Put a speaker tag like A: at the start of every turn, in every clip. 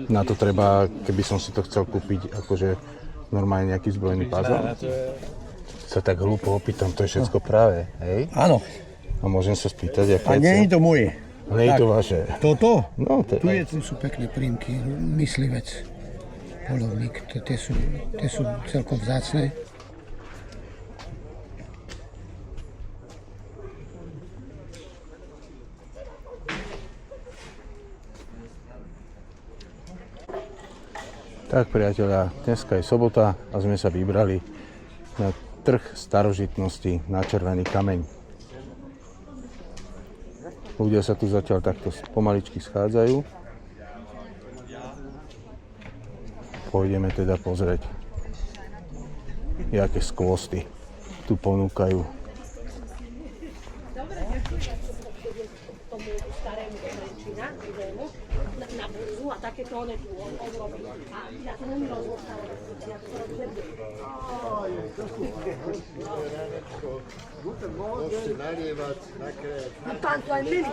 A: Na to treba, keby som si to chcel kúpiť, akože normálne nejaký zbrojný puzzle. Sa tak hlúpo opýtam, to je všetko práve, hej?
B: Áno.
A: A môžem sa spýtať, aké
B: A nie je to moje.
A: nie je to vaše.
B: Toto?
A: No, to je...
B: Tu sú pekné prímky, myslivec, polovník, tie sú celkom vzácne.
A: Tak priatelia, dneska je sobota a sme sa vybrali na trh starožitnosti na Červený kameň. Ľudia sa tu zatiaľ takto pomaličky schádzajú. Pôjdeme teda pozrieť, jaké skvosty tu ponúkajú.
C: Na burzu a takéto one tu odrobí. A ja to nemám rozložstávať. Ja to robím.
D: Môžete nalievať na krev.
C: No pán tu aj milí.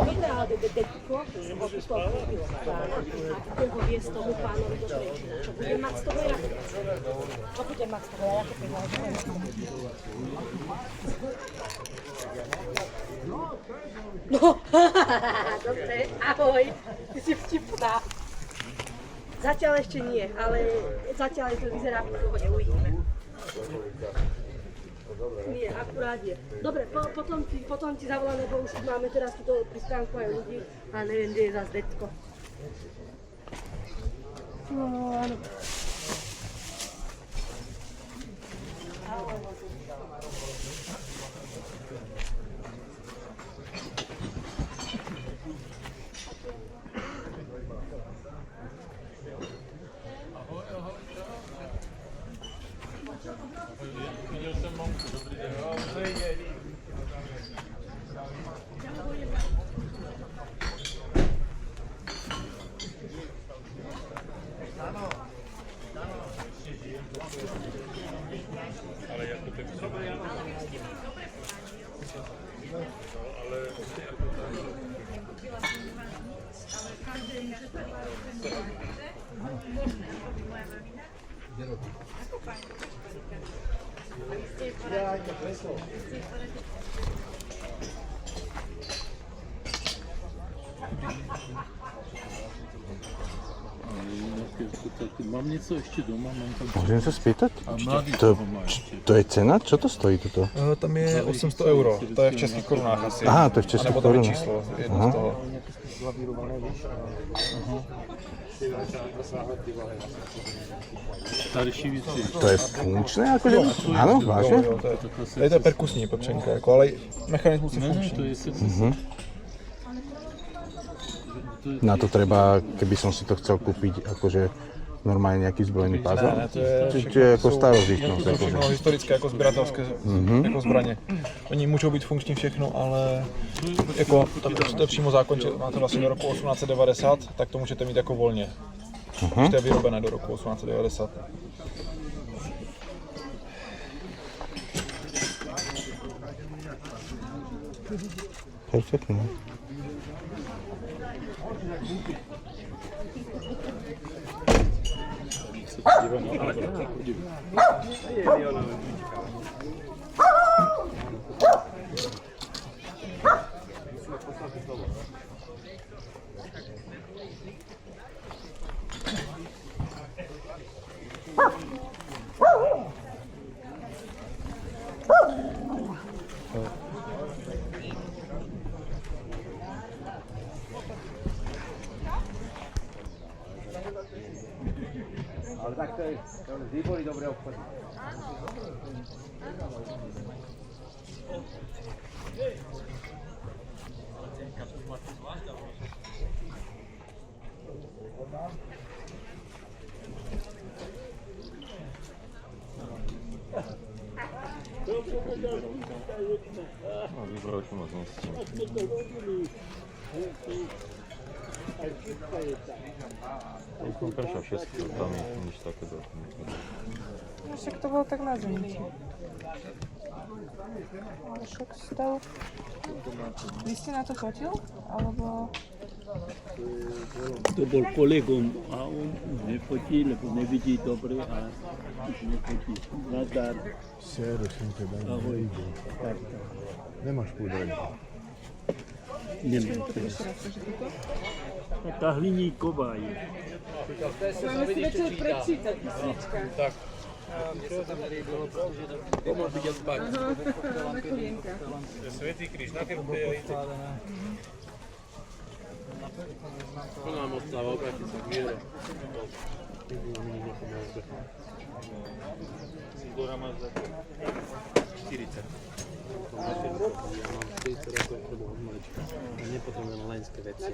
C: Vybrala detko, lebo to kúpilo pána a chcem ho viesť tomu pánovi do Trenčína. Čo budem mať z toho ja? Čo budem mať z toho ja? Ako no, dobre, ahoj, ty si vtipná. Zatiaľ ešte nie, ale zatiaľ to vyzerá v pohode, uvidíme. Nie, akurát je. Dobre, potom ti zavolám, lebo už máme teraz túto pristánku aj ľudí a neviem, kde je zase detko. No, áno.
E: Mám něco ještě doma, mám tam...
A: Môžem sa spýtať?
E: A mladý
A: To je cena? Čo to stojí toto?
F: Tam je 800 euro, to je v českých korunách asi.
A: Aha, to je v českých
F: Nebo to je
A: korunách.
F: číslo, jedno z toho.
E: starší věci.
A: To je funkčné? Akože? Áno, vážne?
F: Jo, to je perkusní pepřenka, jako, ale mechanismus je
E: Ne,
F: funkční.
E: to je sice...
A: Na to treba, keby som si to chcel kúpiť, akože normálne nejaký zbrojný puzzle.
F: Ne, to je
A: Čiže je ako starožitnosť.
F: To jsou
A: Akože.
F: všechno historické jako sběratelské jako zbraně. Oni můžou být funkční všechno, ale jako to je přímo zákon, že máte vlastně do roku 1890, tak to můžete mít jako volně. Když to je vyrobené do roku 1890.
A: Perfektné.
D: Ale tak to je výbory dobré obchody.
E: Vybral možnosti. Som prešla všetky, tam je nič takéto.
G: No však to bolo tak na zimnici. Ale však stav... Vy ste na to fotil? Alebo...
H: To bol kolegom a on už nefotí, lebo nevidí dobre a už nefotí. Nazdar. Ahoj. Tak.
D: Nemáš púdre.
H: Nemám. Tá hliníková je.
G: Máme si večer prečítať písnička. Tak.
F: Pomôž vidieť spať.
G: Na kolienkach.
F: Svätý kríž na krbe a ide. Plná moc sláva, obráti sa k mieru. Dora máš za 40.
I: Ja mám 40 rokov chodu od malička. Ja nepotrebujem lenské veci.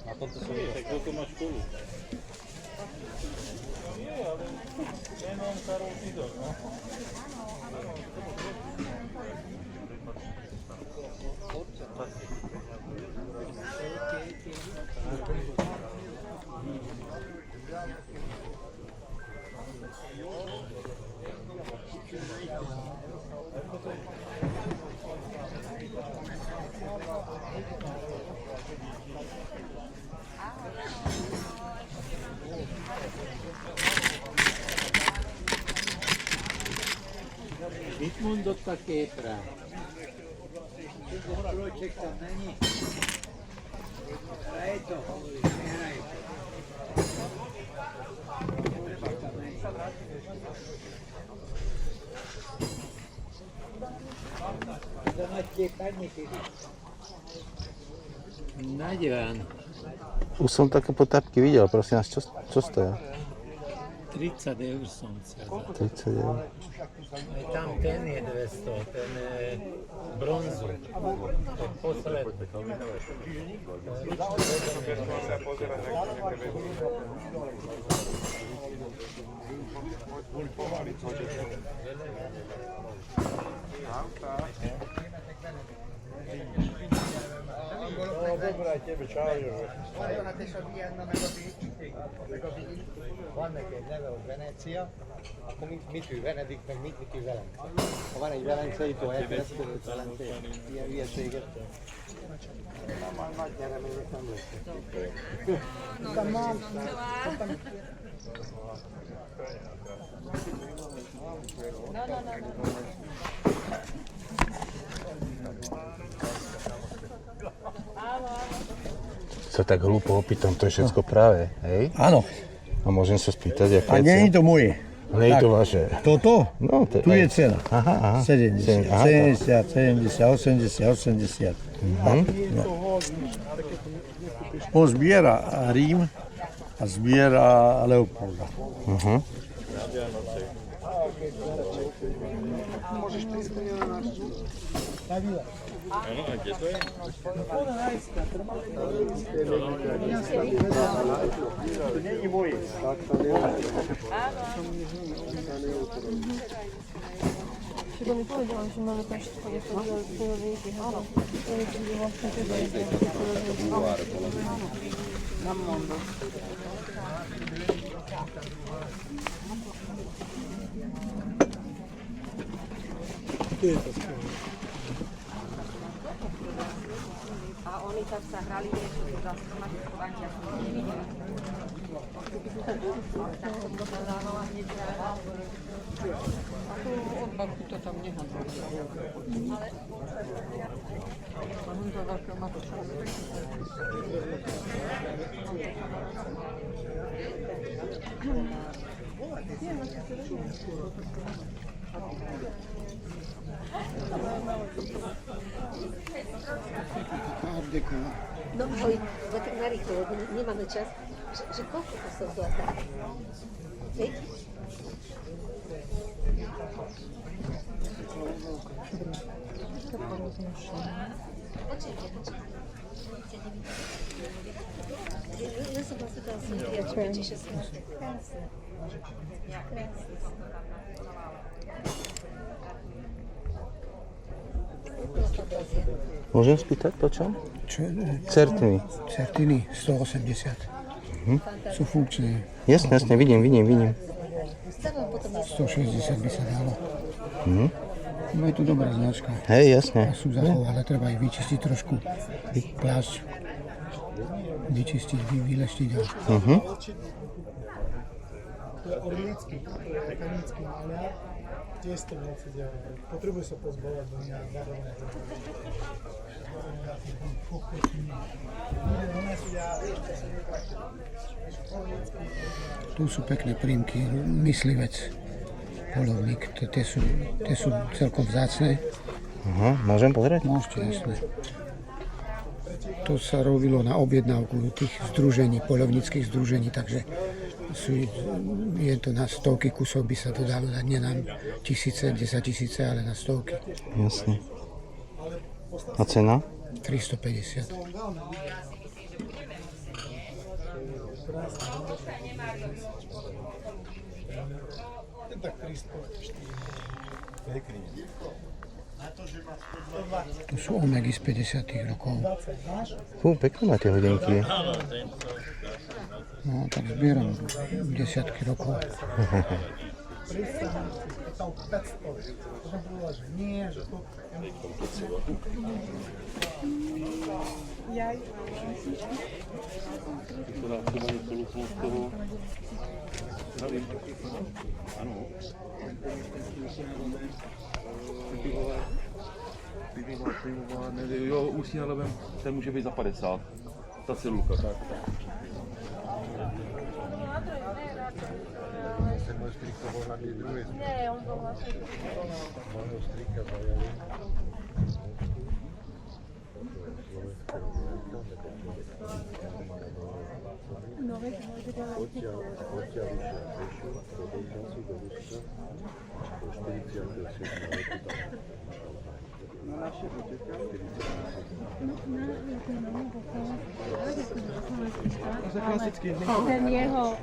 F: A toto som tak koľko máš školu? Nie, ale nemám Karol Tidor, no.
I: Vitmundot a Kétra. Trojček tam není. Hraj to. Nehraj. Na diván.
A: Už som také potápky videl, prosím vás, čo stojí?
I: 30 eur som chcel.
A: 30 eur.
I: Aj tam ten je 200, ten je bronzu. Ten posledný.
D: Nagyon is ilyenne van neki egy neve, hogy Venecia, akkor mit ő Venedik, meg mit ő Velence. Ha van egy velencei, akkor elkeresztődött Velence, ilyen hülyeséget. Na, majd nagy nyeremények nem lesz.
A: Sa tak hlúpo opýtam, to je všetko práve, hej?
B: Áno.
A: A môžem sa spýtať, aké
B: A nie je to moje.
A: Nie je to vaše.
B: Toto?
A: No,
B: Tu je cena.
A: Aha.
B: 70,
A: Aha,
B: 70, 80.
A: Mhm.
B: On zbiera Rím a zbiera Leopolda.
A: Mhm.
D: To nie je moje. Tak to nie
G: Chyba mi powiedziałam, że mamy też swoje koloriki. Áno. To je vlastne teda
C: A oni tak sa hrali niečo do zastamatiskovania, ja som to nevidela. Tak som to zadávala hneď.
G: A tu od baku to tam nehadzuje. Ale... Mám to veľké matočné.
C: No ahoj, tak narýchlo, lebo nemáme čas. Že koľko to sú zlatá? Hej? Ja som vlastne teraz viac väčšie 16. Krásne. Krásne.
A: Môžem spýtať, po čom?
B: Čo,
A: Certiny.
B: certiny 180. Sú funkčné.
A: Jasne, vidím.
B: 160 by sa dalo. No je to dobrá značka.
A: Hej, jasne.
B: A sú zachovalé, treba ich vyčistiť trošku. Plášť. Vyčistiť, vyleštiť.
J: To je orlický, mechanický maliar, tiež to veci ďalej. Potrebuje sa pozbavať do nejak zahrania.
B: Tu sú pekné prímky, myslivec, polovník, tie sú celkom vzácne.
A: Môžem pozrieť?
B: Môžete, jasné. To sa robilo na objednávku tých združení, poľovníckých združení, takže je to na stovky kusov, by sa to dalo dať, nie na tisíce, 10 000, ale na stovky.
A: Jasne. A cena?
B: 350. To sú omegy z 50 rokov.
A: Pekné máte hodinky.
B: No, tak zbieram desiatky rokov.
E: Jo, ústní nalevem, ten může být za 50. Ta celulka, tak.
G: Ne, on bol vlastne. No, veď môže ďalej. Ten jeho,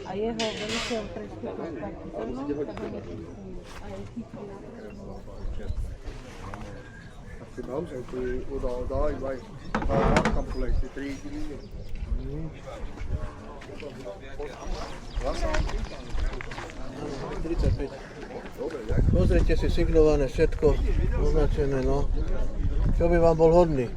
G: a jeho veliteľ prestúpil taký so mnou, tak ho nepustili. A je chytrý.
J: Naozaj, to je dá iba aj kampule, tie 3 kg.
D: Pozrite si signované všetko, označené, no. Čo by vám bol hodný?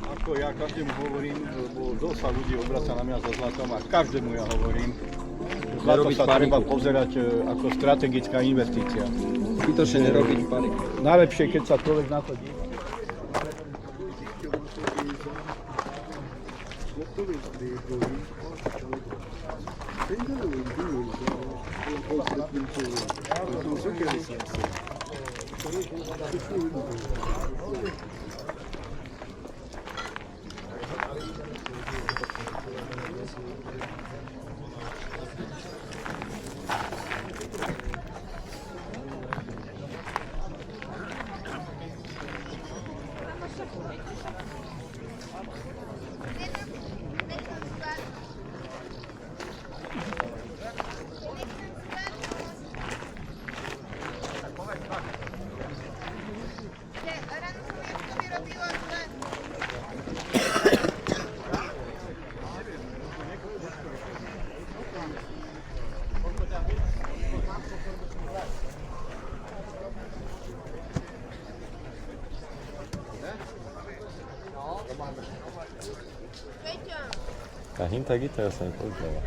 J: Ako ja každému hovorím, lebo dosť sa ľudí obraca na mňa so zlatom a každému ja hovorím, že zlato sa treba pozerať ako strategická investícia.
D: Zbytočne nerobiť pary.
J: Najlepšie, keď sa človek na to díva.
E: A hinta gitara sa mi pozdrava.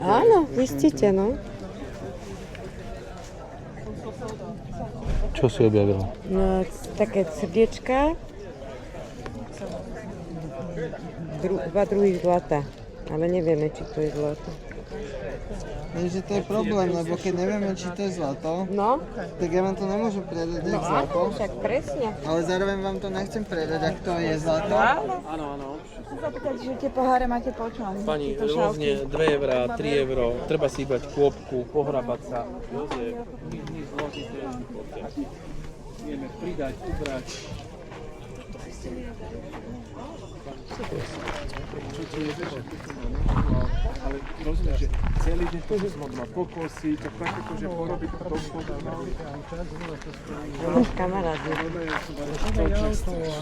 K: Áno, zistíte, no.
A: Čo si objavila?
K: No, také srdiečka. Dva druhy zlata. Ale nevieme, či to je zlato.
L: Takže to je problém, lebo keď nevieme, či to je zlato,
K: no,
L: tak ja vám to nemôžem predať,
K: no
L: zlato.
K: áno, však presne.
L: Ale zároveň vám to nechcem predať, ak to je zlato.
G: Áno, áno. Chcem sa opýtať, že tie poháre máte po čom?
M: Pani,
G: Tieto
M: rôzne
G: šálky?
M: 2 eurá, 3 euro, treba si ibrať kôpku, pohrabať sa. Jozef, my zložité, vieme pridať, ubrať. Ale rozumieš, že celý deň to som má pokosy, to fakt akože porobiť to
K: Kamarát.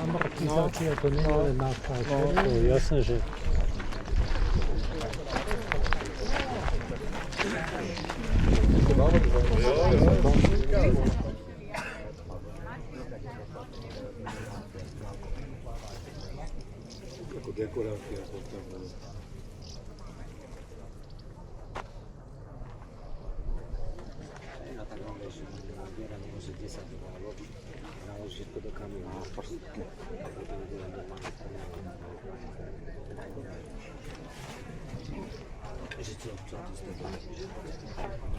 H: Amortizácia to nie je len náklad, to je jasné, že
J: Ako dekorácia postavená.
I: Ja tak mám, že viera nemôže 10 robiť, naložiť všetko do kamionu a prstky.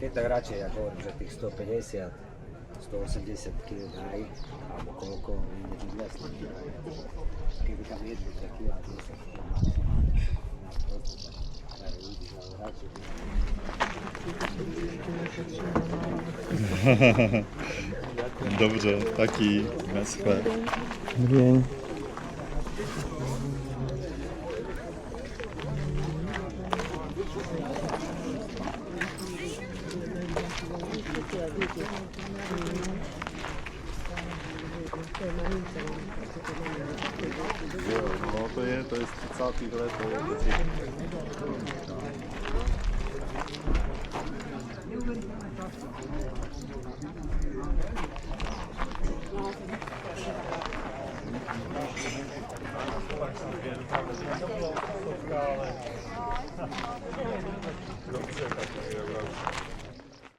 I: Keď tak radšej, ja hovorím, že tých 150, 180 kg daj, alebo koľko, ide byť lesný. Keby tam 1-2 kg, 10 kg,
N: Dobře, taky, naschle.
A: Dobrý deň.
N: No to je z 30. let, to je
K: No,